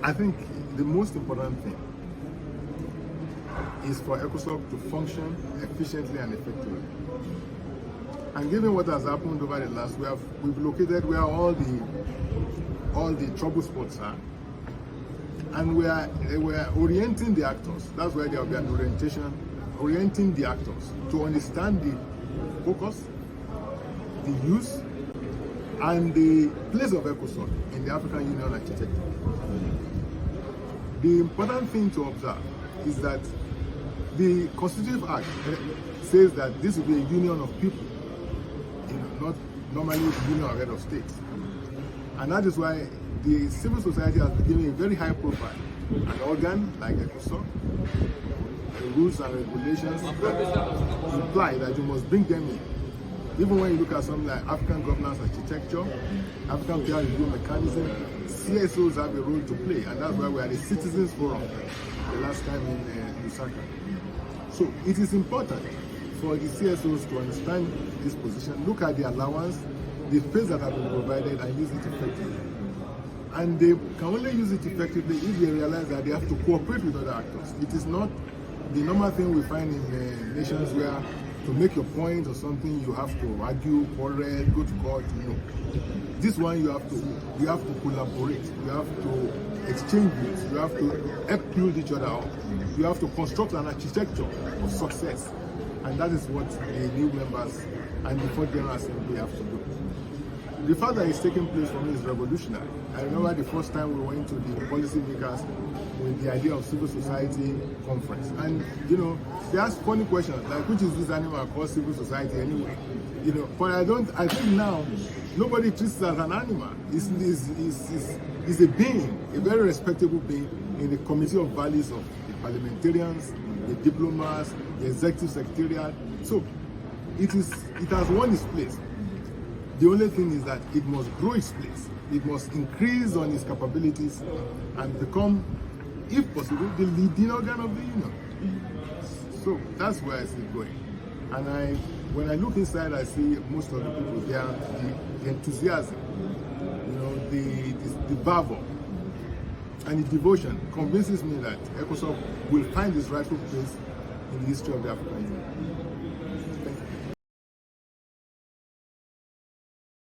I think the most important thing is for ECOSOCC to function efficiently and effectively. And given what has happened over the last, we've located where all the trouble spots are, and we're orienting the actors. That's where there will be an orientation, orienting the actors to understand the focus, the use, and the place of ECOSOCC in the African Union architecture. The important thing to observe is that the Constitutive Act says that this will be a union of people, not normally the union of head of states. And that is why the civil society has been given a very high profile. An organ like ECOSOCC, the rules and regulations that imply that you must bring them in. Even when you look at something like African governance architecture, African peer review mechanism, CSOs have a role to play, and that's why we are the Citizens Forum the last time in Lusaka. So it is important for the CSOs to understand this position, look at the allowance, the space that have been provided, and use it effectively. And they can only use it effectively if they realize that they have to cooperate with other actors. It is not the normal thing we find in nations where to make your point or something you have to argue, quarrel, go to court. No. This one you have to collaborate, you have to exchange views, you have to help build each other up, you have to construct an architecture of success. And that is what the new members and the fourth General Assembly have to do. The fact that it's taking place for me is revolutionary. I remember the first time we went to the policy makers with the idea of civil society conference. And, they ask funny questions, like, which is this animal called civil society anyway? But I think now, nobody treats it as an animal. It's a being, a very respectable being in the committee of values of the parliamentarians, the diplomats, the executive secretariat. So it has won its place. The only thing is that it must grow its place. It must increase on its capabilities and become, if possible, the leading organ of the union. So that's where I see it going. And when I look inside, I see most of the people there, the enthusiasm, the fervor, and the devotion convinces me that ECOSOCC will find its rightful place in the history of the African Union.